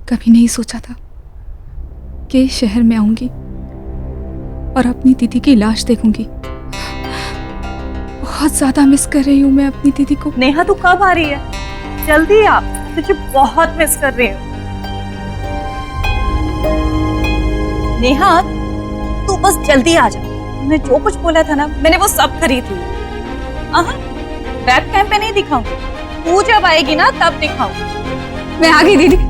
कभी नहीं सोचा था कि इस शहर में आऊंगी और अपनी दीदी की लाश देखूंगी। बहुत ज्यादा मिस कर रही हूँ मैं अपनी दीदी को। नेहा तू कब आ रही है? जल्दी आ, तुझे बहुत मिस कर रही हूँ। नेहा तू बस जल्दी आ जा। मैंने जो कुछ बोला था ना, मैंने वो सब खरीद ली। वेब कैम पे नहीं दिखाऊंगी, तू जब आएगी ना तब दिखाऊंगी। मैं आ गई दीदी।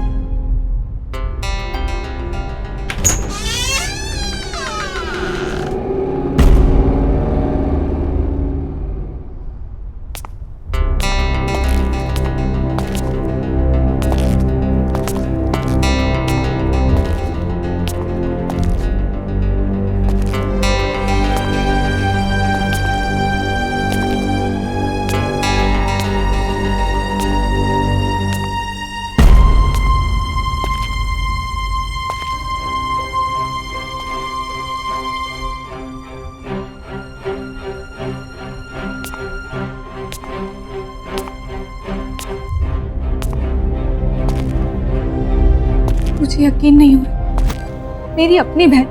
मुझे यकीन नहीं हो रहा, मेरी अपनी बहन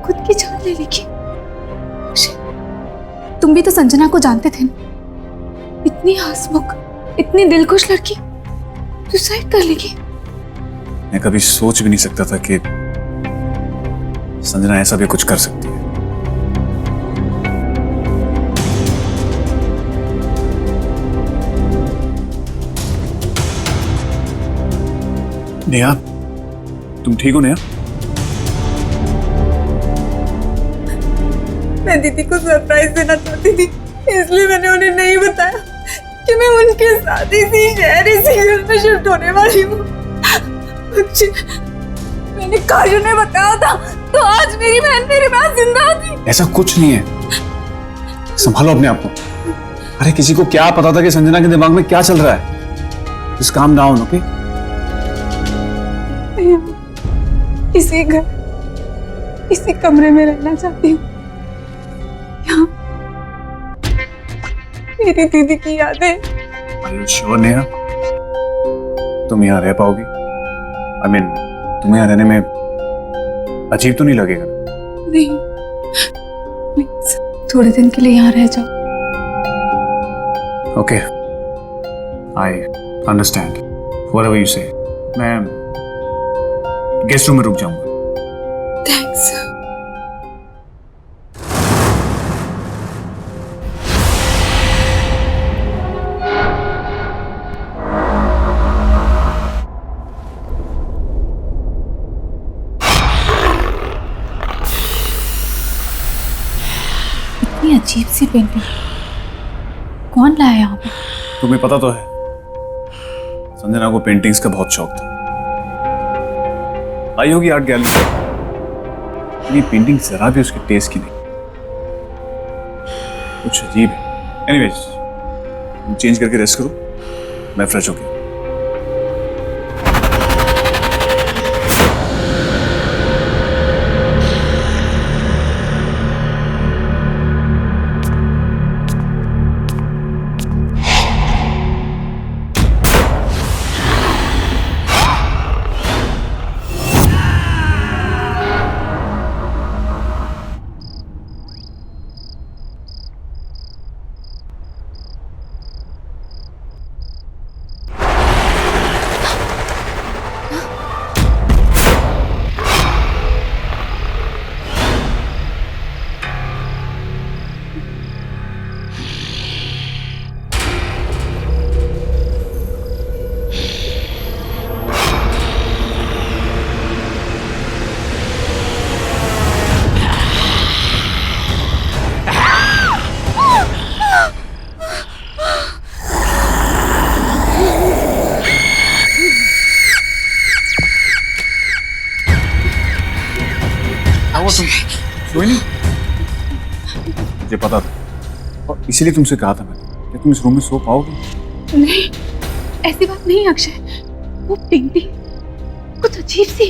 खुद की जान ले लेगी। तुम भी तो संजना को जानते थे ना, इतनी हंसमुख, इतनी दिलखुश लड़की सुसाइड कर लेगी। मैं कभी सोच भी नहीं सकता था कि संजना ऐसा भी कुछ कर सकती है। नेहा, तुम ठीक हो नेहा? मैं दीदी को सरप्राइज देना चाहती थी, इसलिए मैंने उन्हें नहीं बताया कि मैं उनके साथ इसी शहर, इसी घर में शिफ्ट होने वाली हूँ। मैंने काजू ने बताया था तो आज मेरी बहन मेरे पास जिंदा थी। ऐसा कुछ नहीं है, संभालो अपने आप को। अरे किसी को क्या पता था कि संजना के दिमाग में क्या चल रहा है। Just calm down, okay? इसी घर, इसी कमरे में रहना चाहती हूँ। यहाँ मेरी दीदी की यादें। Are you sure Neha? तुम यहाँ रह पाओगी? I mean, तुम्हें यहाँ रहने में अजीब तो नहीं लगेगा? नहीं, प्लीज थोड़े दिन के लिए यहाँ रह जाओ। Okay, I understand whatever you से। मैं गेस्ट रूम में रुक जाऊंगा। थैंक्स। इतनी अजीब सी पेंटिंग कौन लाया यहाँ पे? तुम्हें पता तो है संजना को पेंटिंग्स का बहुत शौक था। आई होगी आर्ट गैलरी, ये पेंटिंग जरा भी उसके टेस्ट की नहीं, कुछ अजीब है। एनीवेज, चेंज करके रेस्ट करो, मैं फ्रेश हो गया। तुम सोई नहीं? मुझे पता था और इसीलिए तुमसे कहा था मैंने कि तुम इस रूम में सो पाओगे। नहीं, ऐसी बात नहीं अक्षय। वो पेंटिंग कुछ अजीब सी,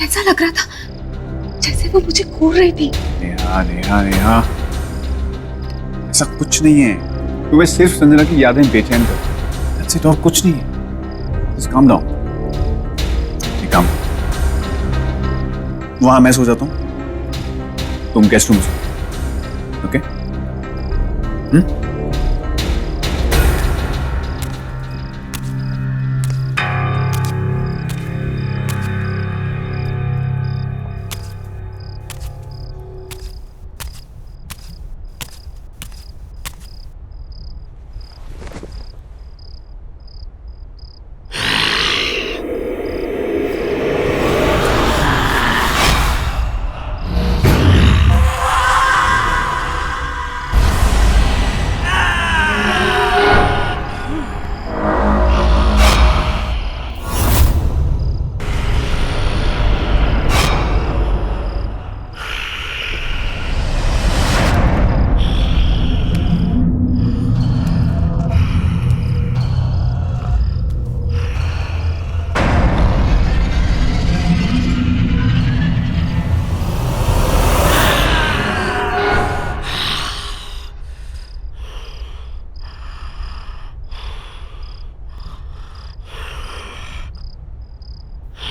ऐसा लग रहा था जैसे वो मुझे घूर रही थी। नेहा नेहा नेहा, ऐसा कुछ नहीं है। तुम्हें सिर्फ संजना की यादें बेचैन कर, that's it, और कुछ नहीं है। Just calm down। ये काम वहां मैं सो जाता हूँ, तुम गेस्ट रूम में सो। ओके?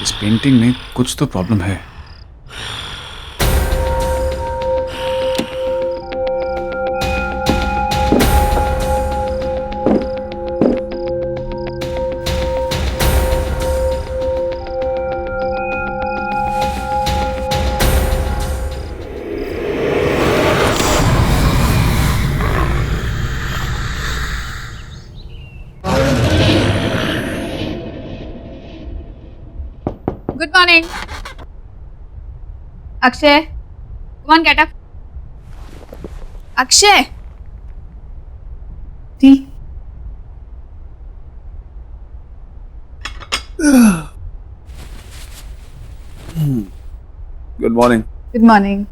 इस पेंटिंग में कुछ तो प्रॉब्लम है। Good morning. Akshay, come on, get up. Akshay. Tea. Good morning. Good morning.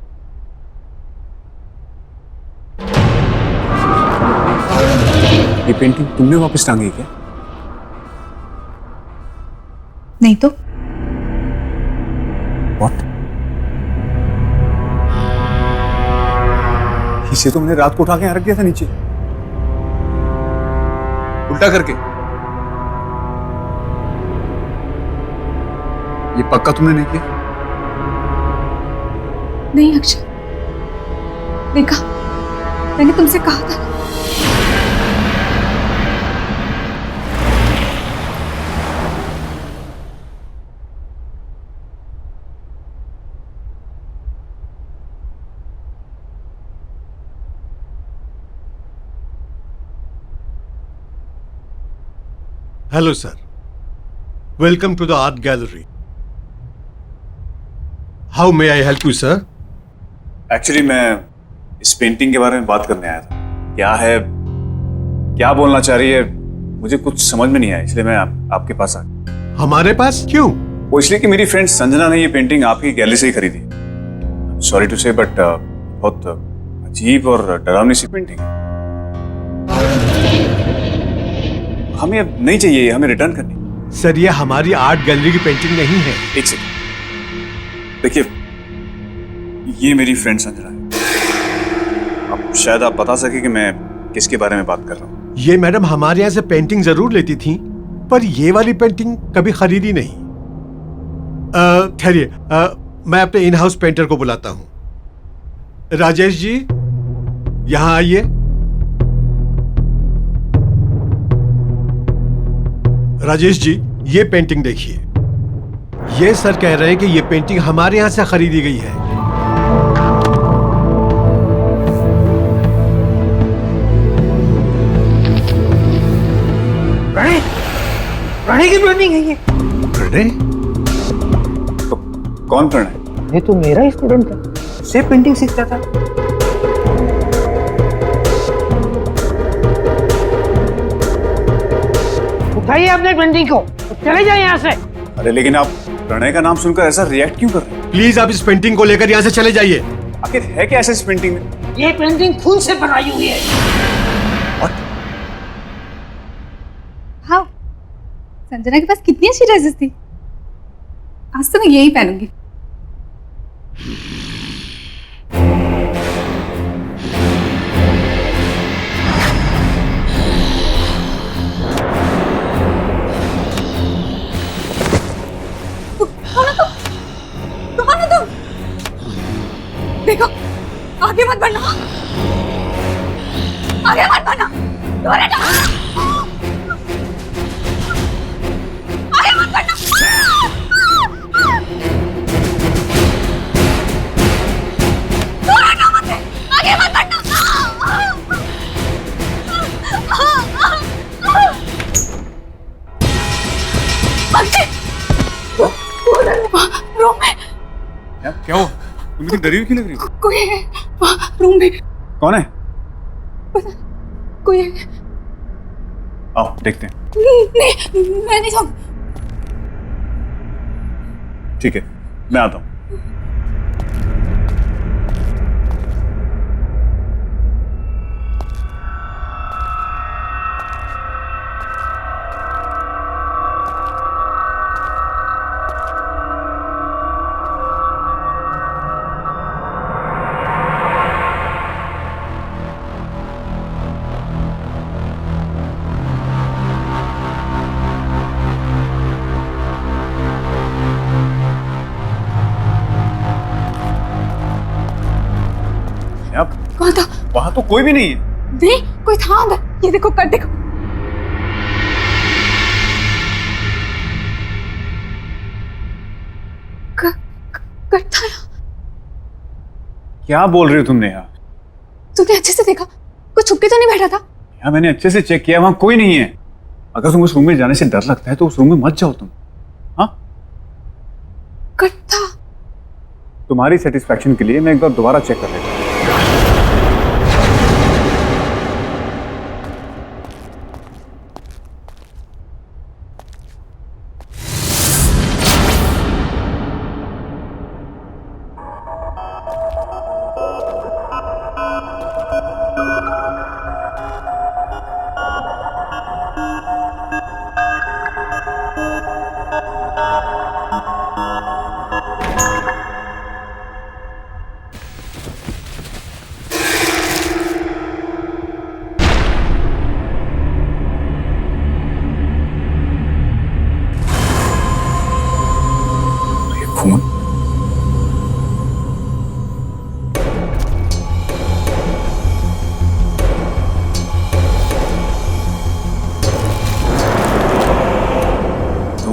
ये पेंटिंग तुमने वापस टांगी क्या? नहीं तो What? इसे तो मैंने रात को उठा के यहाँ रख दिया था नीचे, उल्टा करके। ये पक्का तुमने नहीं किया? नहीं अक्षय, देखा, मैंने तुमसे कहा था। Hello, sir. Welcome to the art gallery. How may I help you, sir? Actually मैं इस पेंटिंग के बारे में बात करने आया था। क्या है, क्या बोलना चाह रही है, मुझे कुछ समझ में नहीं आया, इसलिए मैं आपके पास आ गया। हमारे पास क्यों? वो इसलिए कि मेरी फ्रेंड संजना ने ये पेंटिंग आपकी गैलरी से ही खरीदी। सॉरी टू से, बट बहुत अजीब और डरावनी सी पेंटिंग है। हमें अब नहीं चाहिए, हमें रिटर्न करनी। सर, ये हमारी आर्ट गैलरी की पेंटिंग नहीं है। एक सेकंड, देखिए, ये मेरी फ्रेंड संजना है। अब शायद आप बता सके कि मैं किसके बारे में बात कर रहा हूँ। ये मैडम हमारे यहाँ से पेंटिंग जरूर लेती थी, पर ये वाली पेंटिंग कभी खरीदी नहीं। ठहरिए, मैं अपने इन हाउस पेंटर को बुलाता हूँ। राजेश जी, यहाँ आइए। राजेश जी, ये पेंटिंग देखिए। ये सर कह रहे हैं कि ये पेंटिंग हमारे यहाँ से खरीदी गई है। प्रणय की पेंटिंग है ये। प्रणय? तो कौन प्रणय? ये तो मेरा ही स्टूडेंट था, से पेंटिंग सीखता था। उठाइए अपने पेंटिंग को, चले जाए यहाँ से। अरे लेकिन आप प्रणय का नाम सुनकर ऐसा रिएक्ट क्यों कर रहे हैं? प्लीज आप इस पेंटिंग को लेकर यहाँ से चले जाइए। आखिर है क्या ऐसा इस पेंटिंग में? ये पेंटिंग खून से बनाई हुई है। हाँ, संजना के पास कितनी अच्छी ड्रेसेस थी। आज तो मैं यही पहनूंगी। कौन हो तुम? देखो, आगे मत बढ़ना, आगे मत बढ़ना, दूर हटो, आगे मत बढ़ना। दूर हटो मुझसे, आगे मत बढ़ना। रूम में क्या हो? तुम इतनी डरी हुई क्यों लग रही हो? कोई है वहाँ रूम में। कौन है? कोई है। आओ देखते हैं। नहीं, मैं नहीं जाऊँ। ठीक है, मैं आता हूँ। अब कौन था? वहां तो कोई भी नहीं है। नहीं, कोई था अंदर। ये देखो, कट देखो। कट था यहाँ। क्या बोल रही हो तुमने यार? तुमने अच्छे से देखा? कोई छुप के तो नहीं बैठा था? यार मैंने अच्छे से चेक किया, वहां कोई नहीं है। अगर तुम उस रूम में जाने से डर लगता है तो उस रूम में मत जाओ तुम। हाँ, कट था। तुम्हारी सेटिस्फैक्शन के लिए मैं एक बार दोबारा चेक कर लेता हूँ।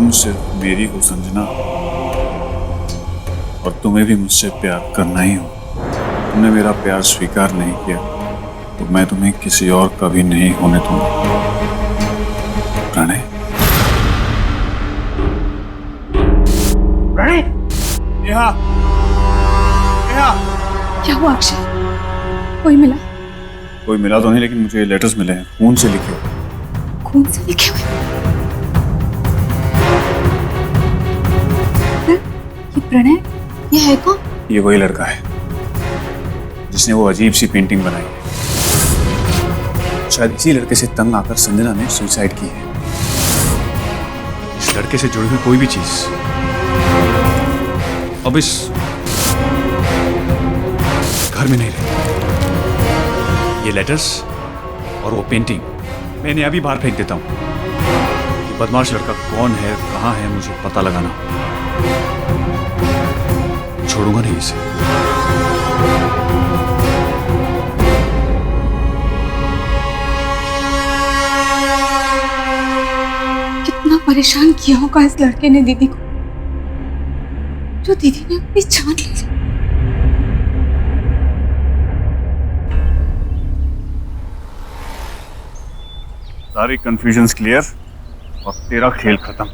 तुम सिर्फ मेरी हो संजना, और तुम्हें भी मुझसे प्यार करना ही हो। तुमने मेरा प्यार स्वीकार नहीं किया तो मैं तुम्हें किसी और का भी नहीं होने दूंगा। प्रणय, प्रणय, नेहा, नेहा। क्या हुआ अक्षय? कोई मिला? कोई मिला तो नहीं, लेकिन मुझे लेटर्स मिले हैं, खून से लिखे हुए। खून से लिखे हुए? ये प्रणय, ये है कौन? ये वही लड़का है जिसने वो अजीब सी पेंटिंग बनाई है। शायद इसी लड़के से तंग आकर संजना ने सुसाइड की है। इस लड़के से जुड़ी हुई कोई भी चीज अब इस घर में नहीं रही। ये लेटर्स और वो पेंटिंग मैं इन्हें अभी बाहर फेंक देता हूं। ये बदमाश लड़का कौन है, कहां है, मुझे पता लगाना। छोड़ूंगा नहीं इसे। कितना परेशान किया होगा इस लड़के ने दीदी को, जो दीदी ने अपनी जान ले ली। सारी कंफ्यूजन्स क्लियर और तेरा खेल खत्म।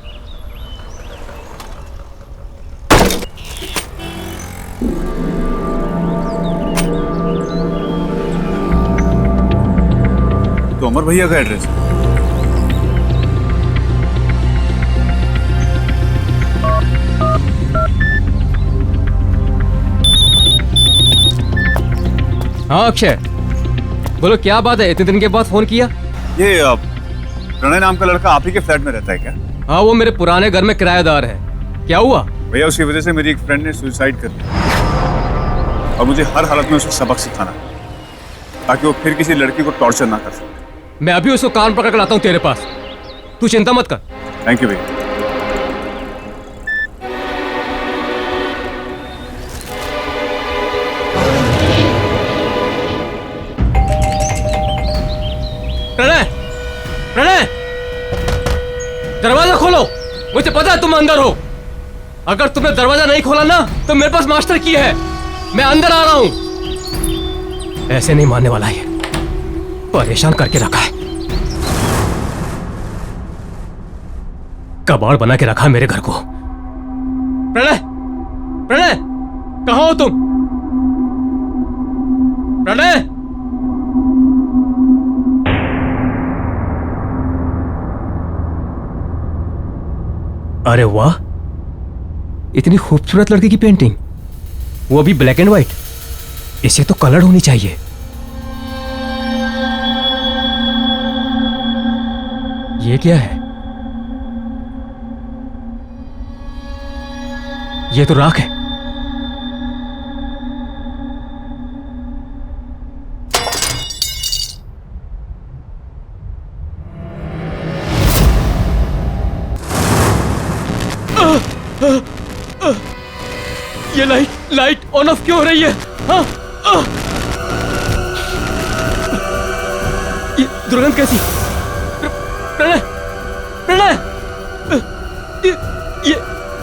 तो अमर भैया का एड्रेस है। हाँ अक्षय, बोलो क्या बात है, इतने दिन के बाद फोन किया? ये प्रणय नाम का लड़का आप ही के फ्लैट में रहता है क्या? हाँ, वो मेरे पुराने घर में किराएदार है। क्या हुआ? भैया उसकी वजह से मेरी एक फ्रेंड ने सुसाइड कर लिया और मुझे हर हालत में उसे सबक सिखाना है ताकि वो फिर किसी लड़की को टॉर्चर ना कर सके। मैं अभी उसको कान पकड़ कर लाता हूँ तेरे पास, तू चिंता मत कर। थैंक यू भैया। प्रणय, प्रणय, दरवाजा खोलो, मुझे पता है तुम अंदर हो। अगर तुमने दरवाजा नहीं खोला ना तो मेरे पास मास्टर की है, मैं अंदर आ रहा हूं। ऐसे नहीं मानने वाला है, परेशान करके रखा है, कबाड़ बना के रखा है मेरे घर को। प्रणय, प्रणय, कहां हो तुम? प्रणय, अरे वाह, इतनी खूबसूरत लड़की की पेंटिंग, वो भी ब्लैक एंड व्हाइट। इसे तो कलर होनी चाहिए। ये क्या है? ये तो राख है। ये लाइट ऑन ऑफ क्यों हो रही है? हाँ, ये दुर्गंध कैसी? प्रणय, प्रणय,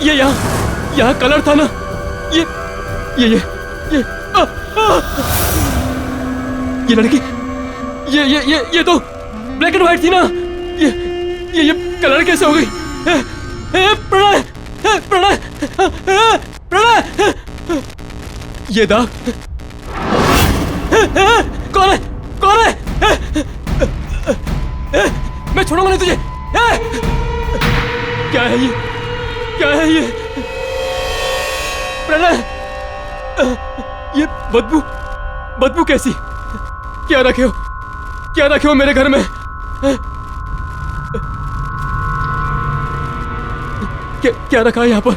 ये यहाँ कलर था ना? ये लड़की, ये तो ब्लैक एंड व्हाइट थी ना? ये कलर कैसे हो गई? प्रणय, प्रणय, प्रणय, ये दाग कौन है? कौन है? मैं छोड़ूंगा नहीं तुझे। क्या है ये? क्या है ये? प्रणय, ये बदबू कैसी? क्या रखे हो? क्या रखे हो मेरे घर में? क्या रखा है यहाँ पर?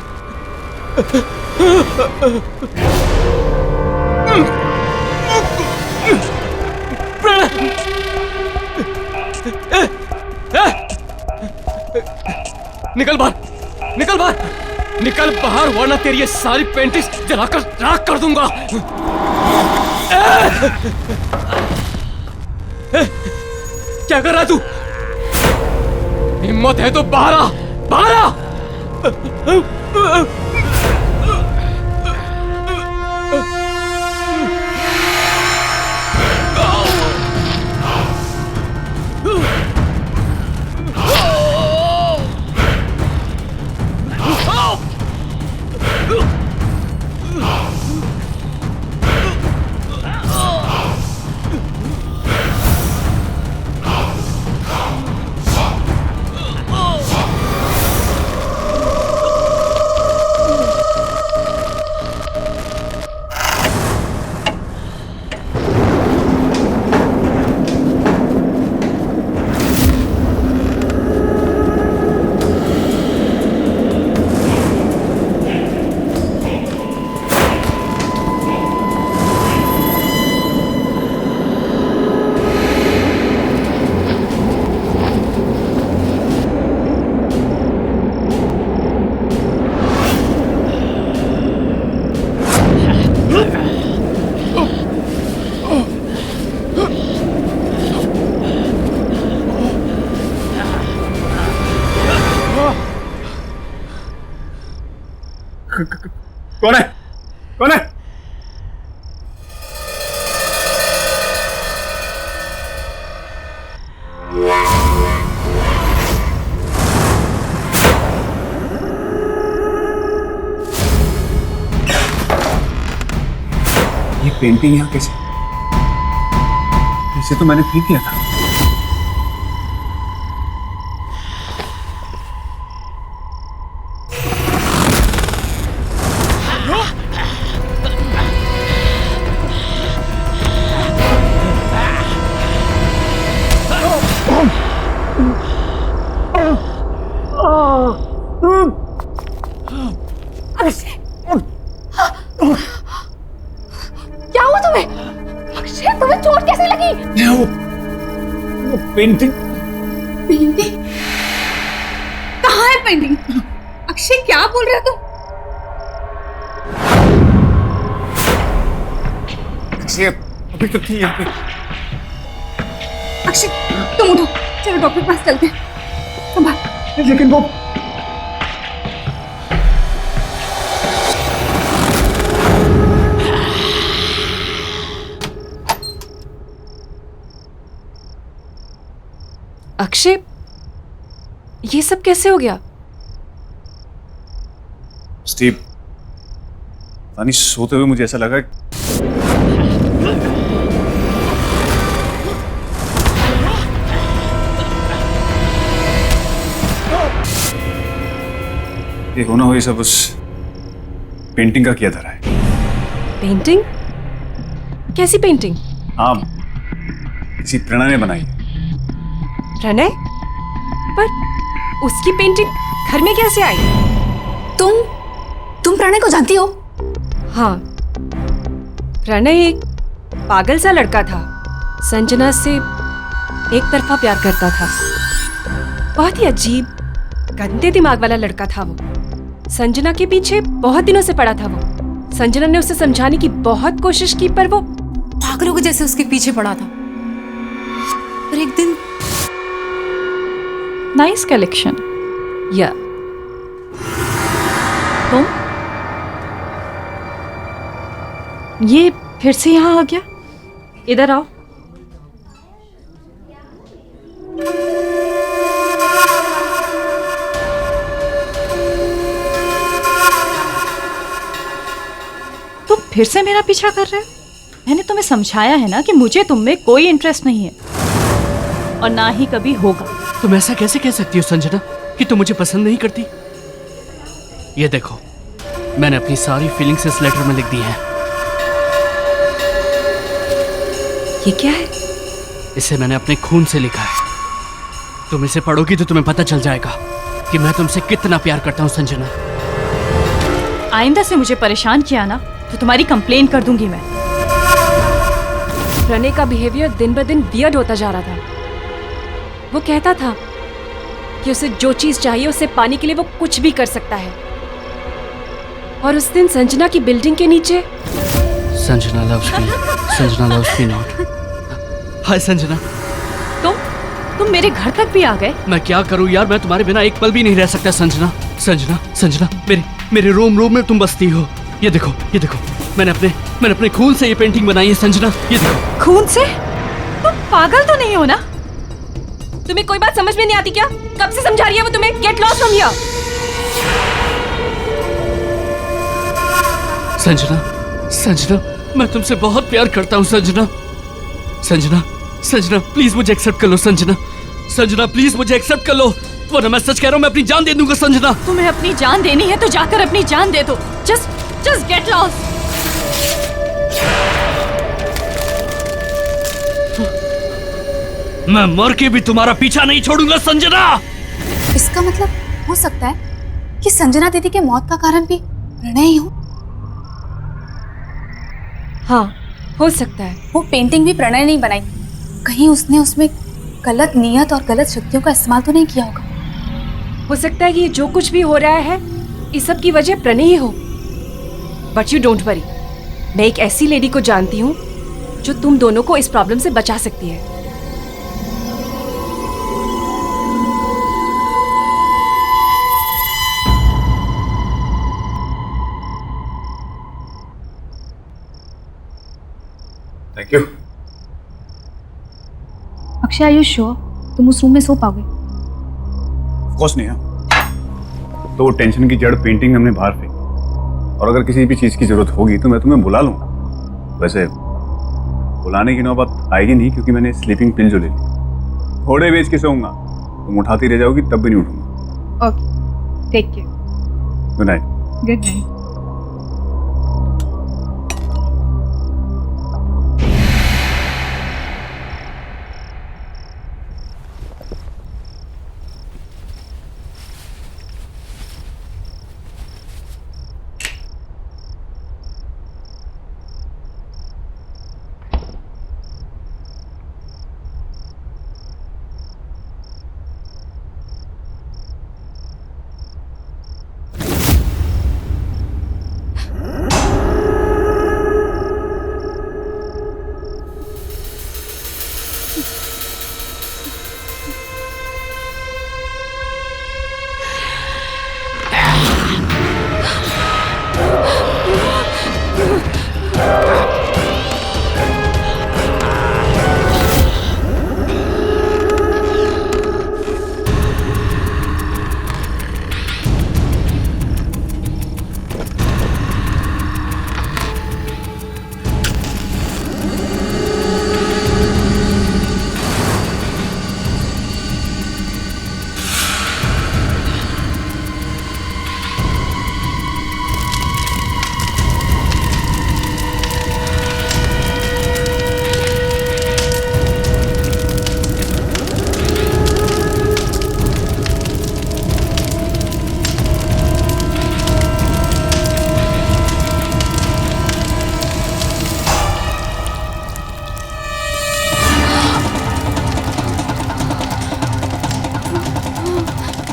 निकल बाहर, निकल बाहर, निकल बाहर, वरना तेरी ये सारी पेंटिंग्स जलाकर राख कर दूंगा। क्या कर रहा है तू? हिम्मत है तो बाहर आ, बाहर आ, कौन है? कौन है? ये पेंटिंग यहाँ कैसे? इसे तो मैंने फेंक दिया था। क्या हुआ तुम्हें? अक्षय, तुम्हें चोट कैसे लगी? वो पेंटिंग। पेंटिंग? कहाँ है पेंटिंग? अक्षय, क्या बोल रहे हो तुम? अक्षय अभी तो थी यहाँ पे। अक्षय, तुम उठो, चलो डॉक्टर के पास चलते हैं। संभाल। लेकिन वो अक्षय, ये सब कैसे हो गया? स्टीव, पानी सोते हुए मुझे ऐसा लगा ये होना हो, ये सब उस पेंटिंग का किया धरा है। पेंटिंग? कैसी पेंटिंग? हाँ, किसी प्रणय ने बनाई है। प्रणय? पर उसकी पेंटिंग घर में कैसे आई? तुम प्रणय को जानती हो? हाँ, प्रणय एक पागल सा लड़का था। संजना से एक तरफा प्यार करता था। बहुत ही अजीब, गंदे दिमाग वाला लड़का था वो। संजना के पीछे बहुत दिनों से पड़ा था वो। संजना ने उसे समझाने की बहुत कोशिश की, पर वो पागलों के जैसे उसके पीछे पड़ा था। पर एक दिन नाइस कलेक्शन। या तुम ये फिर से यहाँ आ गया? इधर आओ। तुम फिर से मेरा पीछा कर रहे हो? मैंने तुम्हें समझाया है ना कि मुझे तुम में कोई इंटरेस्ट नहीं है और ना ही कभी होगा। तुम ऐसा कैसे कह सकती हो संजना कि तुम मुझे पसंद नहीं करती? ये देखो, मैंने अपनी सारी फीलिंग्स इस लेटर में लिख दी हैं। ये क्या है? इसे मैंने अपने खून से लिखा है। तुम इसे पढ़ोगी तो तुम्हें पता चल जाएगा कि मैं तुमसे कितना प्यार करता हूँ संजना। आइंदा से मुझे परेशान किया ना तो तुम्हारी कंप्लेन कर दूंगी मैं। प्रणय का बिहेवियर दिन ब दिन वियर्ड होता जा रहा था। वो कहता था कि उसे जो चीज चाहिए उसे पाने के लिए वो कुछ भी कर सकता है। और उस दिन संजना की बिल्डिंग के नीचे Sanjana loves me, Sanjana loves me not. Hi Sanjana. तुम मेरे घर तक भी आ गए? मैं क्या करूं यार, मैं तुम्हारे बिना एक पल भी नहीं रह सकता संजना। संजना, संजना, मेरे रोम में तुम बसती हो। ये देखो, मैंने अपने खून से ये पेंटिंग बनाई है संजना, ये देखो। खून से? तुम पागल तो नहीं हो ना? तुम्हें कोई बात समझ में नहीं आती क्या? कब से समझा रही है वो तुम्हें? Get lost from here. Sanjana, मैं तुमसे बहुत प्यार करता हूँ संजना, प्लीज मुझे एक्सेप्ट कर लो संजना, प्लीज मुझे एक्सेप्ट कर लो, वरना मैं सच कह रहा हूँ, मैं अपनी जान दे दूंगा संजना। तुम्हें अपनी जान देनी है तो जाकर अपनी जान दे दो। Just get lost. मैं मर के भी तुम्हारा पीछा नहीं छोड़ूंगा संजना। इसका मतलब हो सकता है कि संजना दीदी के मौत का कारण भी प्रणय ही हो। हाँ, हो सकता है। वो पेंटिंग भी प्रणय नहीं बनाई, कहीं उसने उसमें गलत नियत और गलत शक्तियों का इस्तेमाल तो नहीं किया होगा। हो सकता है कि जो कुछ भी हो रहा है इस सब की वजह प्रणय ही हो। बट यू डोंट वरी, मैं एक ऐसी लेडी को जानती हूँ जो तुम दोनों को इस प्रॉब्लम से बचा सकती है। Thank you. Akshay, are you sure तुम उस रूम में सो पाओगे? ऑफ कोर्स नहीं है। तो टेंशन की जड़ पेंटिंग हमने बाहर फेंकी, और अगर किसी भी चीज की जरूरत होगी तो मैं तुम्हें बुला लूंगा। वैसे बुलाने की नौबत आएगी नहीं, क्योंकि मैंने स्लीपिंग पिल जो ले ली। घोड़े बेच के सोऊंगा, तुम उठाती रह जाओगी तब भी नहीं उठूंगा। Okay, take care. Good night. Good night.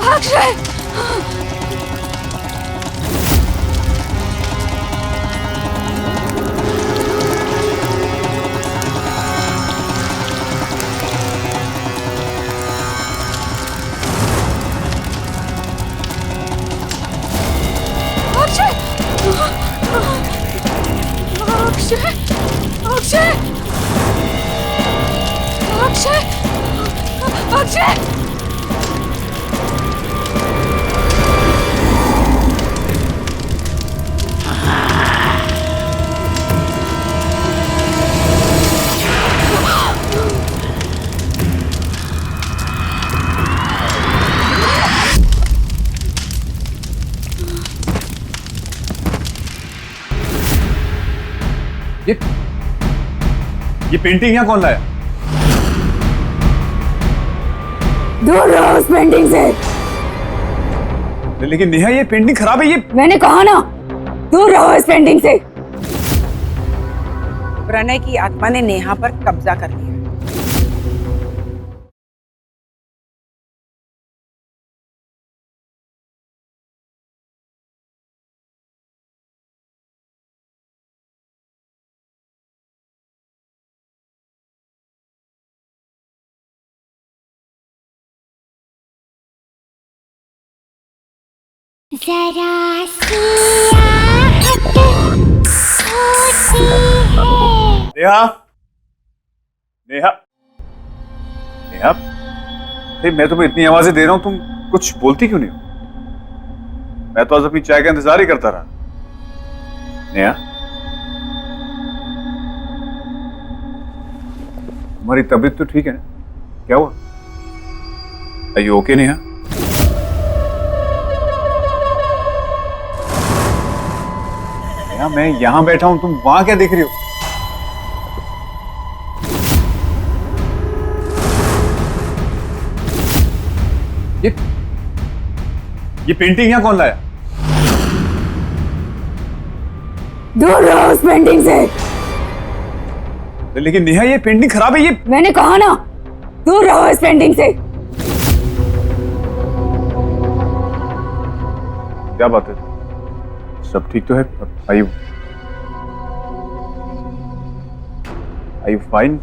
Akshay! Akshay! Akshay! Akshay! Akshay! Akshay! ये पेंटिंग यहाँ कौन लाया? दूर रहो उस पेंटिंग से। लेकिन नेहा, ये पेंटिंग खराब है। ये मैंने कहा ना, दूर रहो इस पेंटिंग से। प्रणय की आत्मा ने नेहा पर कब्जा कर लिया। जरा सी आहट होती है। नेहा, नेहा, नेहा, अरे मैं तुम्हें इतनी आवाजें दे रहा हूं, तुम कुछ बोलती क्यों नहीं हो? मैं तो आज अपनी चाय का इंतजार ही करता रहा। नेहा, तुम्हारी तबीयत तो ठीक है ना? क्या हुआ? Are you okay, Neha? Neha, मैं यहां बैठा हूं, तुम वहां क्या देख रही हो? ये पेंटिंग यहाँ कौन लाया? दूर रहो उस पेंटिंग से। लेकिन नेहा, ये पेंटिंग खराब है। ये मैंने कहा ना, दूर रहो इस पेंटिंग से। क्या बात है? सब ठीक तो है? आयु फाइन?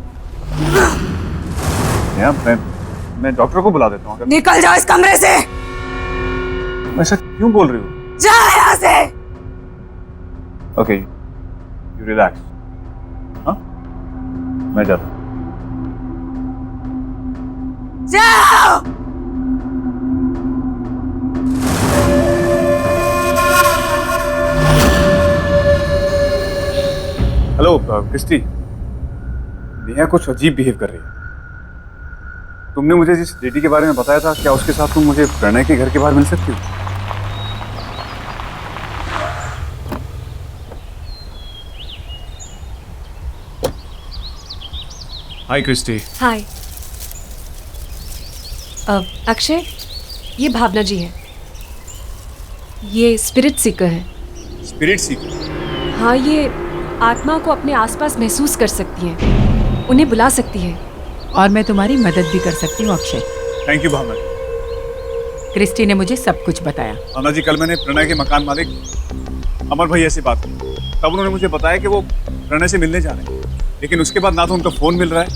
नेहा, मैं डॉक्टर को बुला देता हूँ। अगर निकल जाओ इस कमरे से। ऐसा क्यों बोल रही हो? जा यहाँ से। Okay, you relax. हाँ, मैं जाता हूँ। जाओ। हेलो क्रिस्टी, नेहा कुछ अजीब बिहेव कर रही है। तुमने मुझे जिस लेडी के बारे में बताया था, क्या उसके साथ तुम मुझे प्रणय के घर के बाहर मिल सकती हो? हाय क्रिस्टी। हाय। अक्षय, ये भावना जी है। ये स्पिरिट सीकर है। स्पिरिट सीकर? हाँ, ये आत्मा को अपने आसपास महसूस कर सकती है, उन्हें बुला सकती है। और मैं तुम्हारी मदद भी कर सकती हूँ Akshay. Thank you Bhavna. Christy ने मुझे सब कुछ बताया। भावना जी, कल मैंने प्रणय के मकान मालिक अमर भैया से बात की, तब उन्होंने मुझे बताया कि वो प्रणय से मिलने जा रहे हैं। लेकिन उसके बाद ना तो उनका फोन मिल रहा है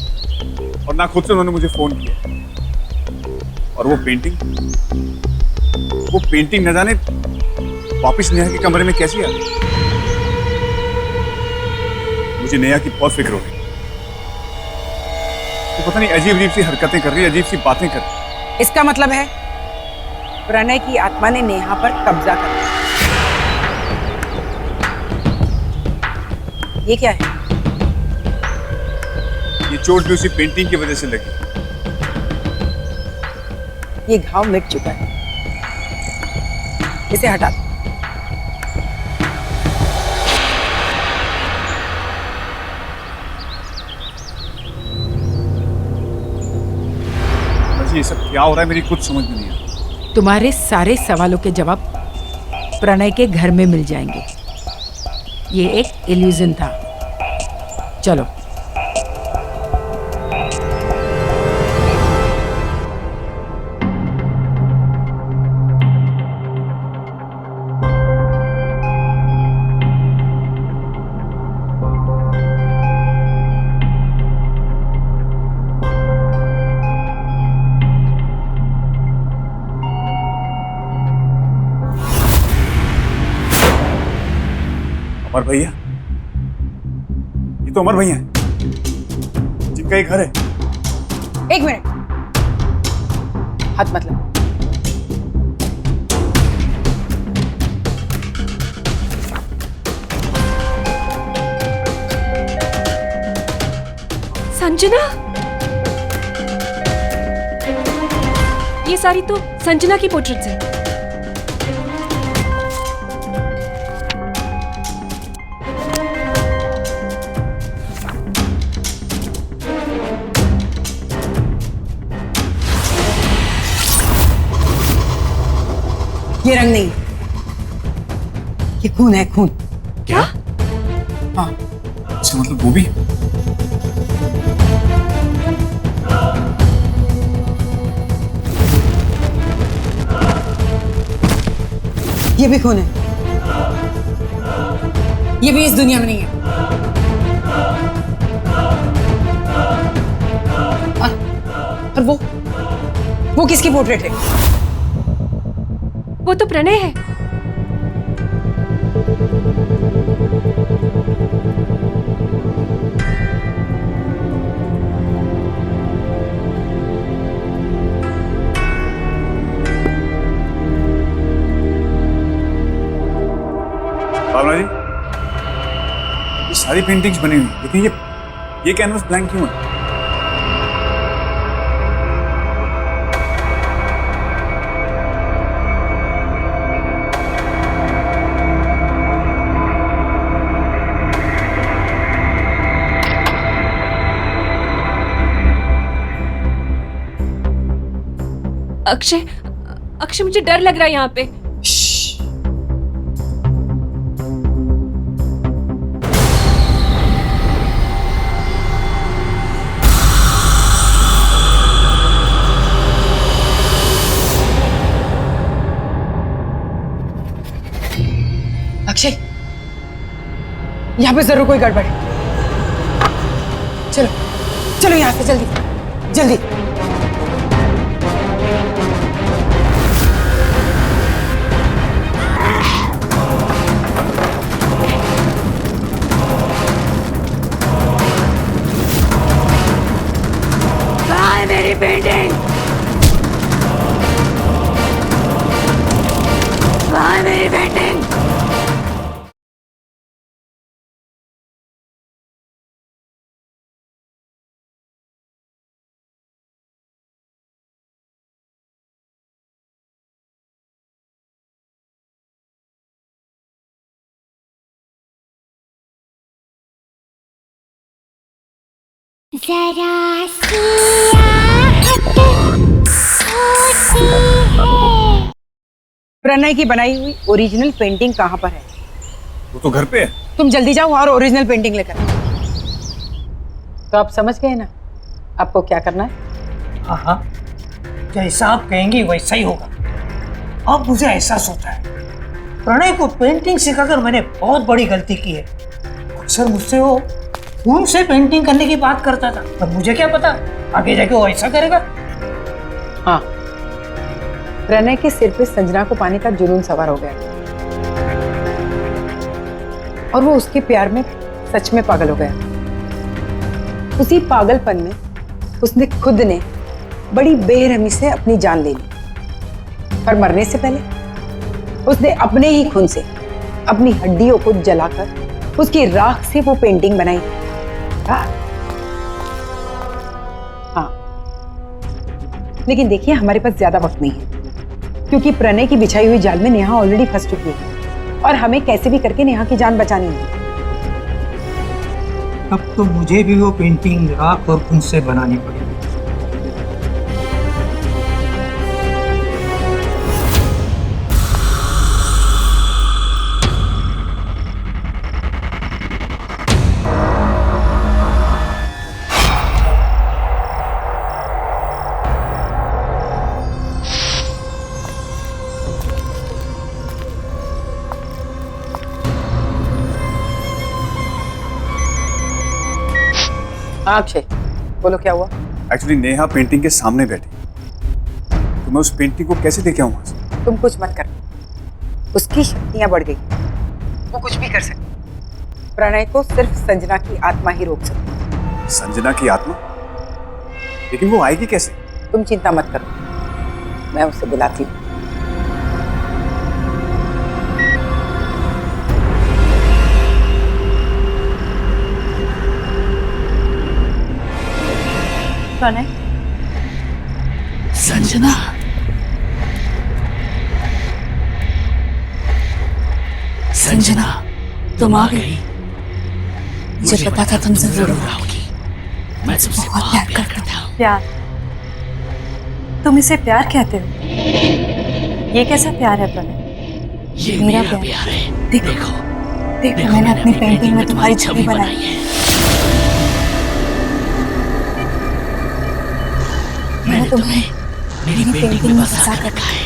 और ना खुद से उन्होंने मुझे फोन किया। और वो पेंटिंग न जाने वापस नेहा के कमरे में कैसी आ गई। मुझे नेहा की बहुत फिक्र हो रही है। तो पता नहीं अजीब अजीब सी हरकतें कर रही है, अजीब सी बातें कर रही है। इसका मतलब है प्रणय की आत्मा ने नेहा पर कब्जा कर लिया। ये क्या है? ये चोट भी उसी पेंटिंग की वजह से लगी। ये घाव मिट चुका है, इसे हटा दो। ये सब क्या हो रहा है, मेरी कुछ समझ में नहीं आ रहा। तुम्हारे सारे सवालों के जवाब प्रणय के घर में मिल जाएंगे। ये एक इल्यूजन था। चलो। अमर भैया, ये तो अमर भैया हैं, जिनका ये घर है। एक मिनट, हाथ मत लगा। संजना, ये सारी तो संजना की पोर्ट्रेट्स है। ये रंग नहीं, ये खून है, खून। क्या? हाँ। अच्छा, मतलब वो भी? ये भी खून है। ये भी इस दुनिया में नहीं है। और वो किसकी पोर्ट्रेट है? वो तो प्रणय है। सारी पेंटिंग्स बनी हुई, लेकिन ये कैनवस ब्लैंक क्यों है? अक्षय, अक्षय मुझे डर लग रहा है यहाँ पे। अक्षय, यहाँ पे जरूर कोई गड़बड़ है। चलो चलो यहाँ से जल्दी जल्दी। मेरी पेंटिंग, मेरी पेंटिंग। जरा सियाहत होती है। प्रणय की बनाई हुई ओरिजिनल पेंटिंग कहाँ पर है? वो तो घर पे है। तुम जल्दी जाओ और ओरिजिनल पेंटिंग लेकर आओ। तो आप समझ गए ना आपको क्या करना है? हाँ हाँ, जैसा आप कहेंगी वैसा ही होगा। अब मुझे एहसास होता है प्रणय को पेंटिंग सिखाकर मैंने बहुत बड़ी गलती की है। अक्सर मुझसे वो खून से पेंटिंग करने की बात करता था, पर मुझे क्या पता आगे जाके वो ऐसा करेगा। हाँ, प्रणय के सिर पे संजना को पाने का जुनून सवार हो गया और वो उसके प्यार में सच में पागल हो गया। उसी पागलपन में उसने खुद ने बड़ी बेरहमी से अपनी जान ले ली। पर मरने से पहले उसने अपने ही खून से अपनी हड्डियों को जलाकर उसकी राख से वो पेंटिंग बनाई। हाँ, लेकिन देखिए हमारे पास ज्यादा वक्त नहीं है, क्योंकि प्रणय की बिछाई हुई जाल में नेहा ऑलरेडी फंस चुकी है और हमें कैसे भी करके नेहा की जान बचानी है। अब तो मुझे भी वो पेंटिंग राख और खून से बनानी पड़ेगी। अक्षय, बोलो क्या हुआ? एक्चुअली नेहा पेंटिंग के सामने बैठी, तो मैं उस पेंटिंग को कैसे लेके आऊं वहां से? तुम कुछ मत कर, उसकी शक्तियां बढ़ गई, वो कुछ भी कर सकती। प्रणय को सिर्फ संजना की आत्मा ही रोक सकती। संजना की आत्मा? लेकिन वो आएगी कैसे? तुम चिंता मत करो, मैं उसे बुलाती हूँ। प्रणय, संजना, संजना, तुम आ गई। मुझे पता था तुम जरूर आओगी। मैं तुमसे बहुत प्यार करता था। प्यार? तुम इसे प्यार कहते हो? ये कैसा प्यार है प्रणय? ये मेरा प्यार है। देखो, देखो मैंने अपनी पेंटिंग में तुम्हारी छवि बनाई है। मैंने तुम्हें मेरी पेंटिंग में फंसा कर रखा है।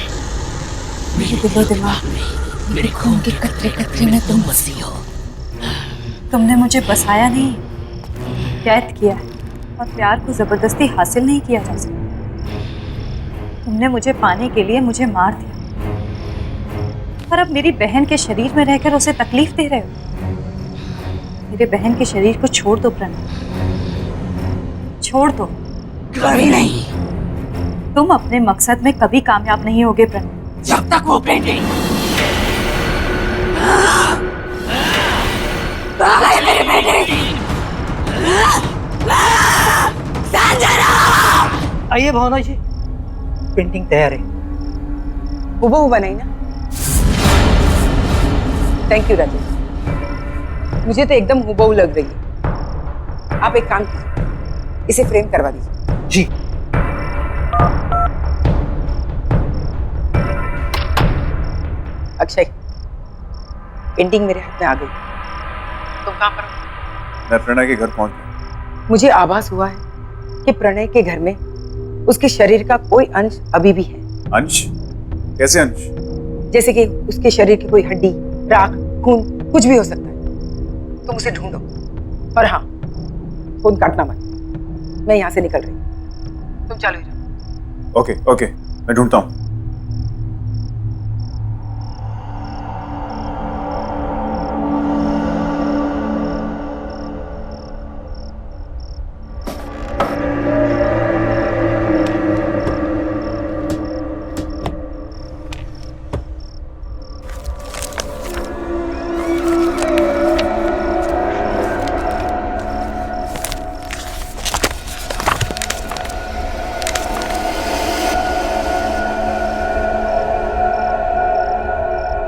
मेरे दिलो दिमाग में, मेरे खून के कतरे कतरे में तुम बसी हो। तुमने मुझे बसाया नहीं, कैद किया है, और प्यार को जबरदस्ती हासिल नहीं किया जा सकता। तुमने मुझे पाने के लिए मुझे मार दिया, और अब मेरी बहन के शरीर में रहकर उसे तकलीफ दे रहे हो। मेरे बहन के शरीर को छोड़ दो प्रणय, छोड़ दो। कभी नहीं। तुम अपने मकसद में कभी कामयाब नहीं होगे प्रणय, जब तक वो पेंटिंग मेरे आइए भावना जी, पेंटिंग तैयार है। हूबहू बनाई ना? थैंक यू राजेश, मुझे तो एकदम हूबहू लग रही है। आप एक काम कीजिए, इसे फ्रेम करवा दीजिए। जी। अक्षय, पेंटिंग मेरे हाथ में आ गई। तुम कहाँ पर हो? मैं प्रणय के घर पहुंच गया। मुझे आभास हुआ है कि प्रणय के घर में उसके शरीर का कोई अंश अभी भी है। अंश? कैसे अंश? जैसे कि उसके शरीर की कोई हड्डी, राख, खून, कुछ भी हो सकता है। तुम उसे ढूंढो। और हाँ, फोन काटना मत, मैं यहाँ से निकल रही हूँ। तुम चालू ही रहो। ओके ओके, मैं ढूंढता हूँ।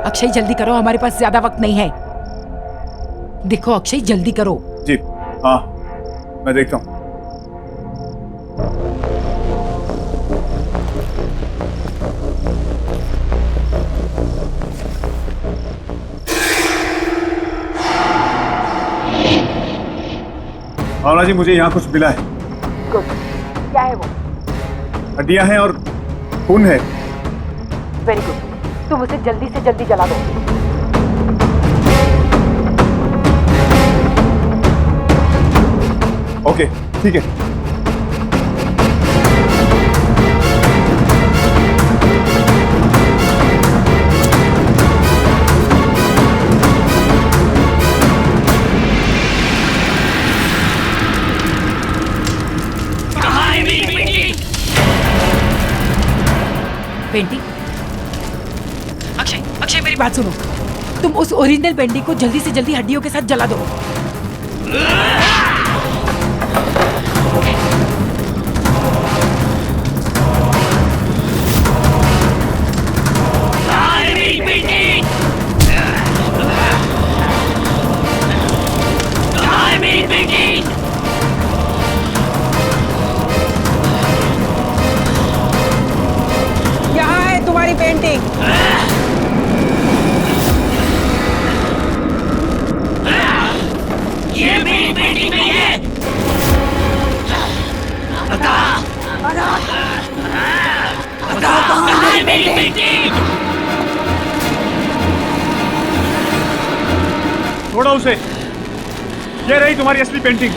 अक्षय जल्दी करो, हमारे पास ज्यादा वक्त नहीं है। देखो अक्षय जल्दी करो। जी हाँ, मैं देखता हूँ। भावना जी, मुझे यहाँ कुछ मिला है। क्या है वो? हड्डियां हैं और खून है। वेरी गुड, तुम उसे जल्दी से जल्दी जला दो। ओके ठीक है। पेंटिंग? अक्षय, अक्षय मेरी बात सुनो, तुम उस ओरिजिनल पेंटिंग को जल्दी से जल्दी हड्डियों के साथ जला दो। यहाँ है तुम्हारी पेंटिंग। ये मेरी पेंटिंग नहीं है। बता कहाँ है मेरी पेंटिंग? छोड़ो उसे, ये रही तुम्हारी असली पेंटिंग।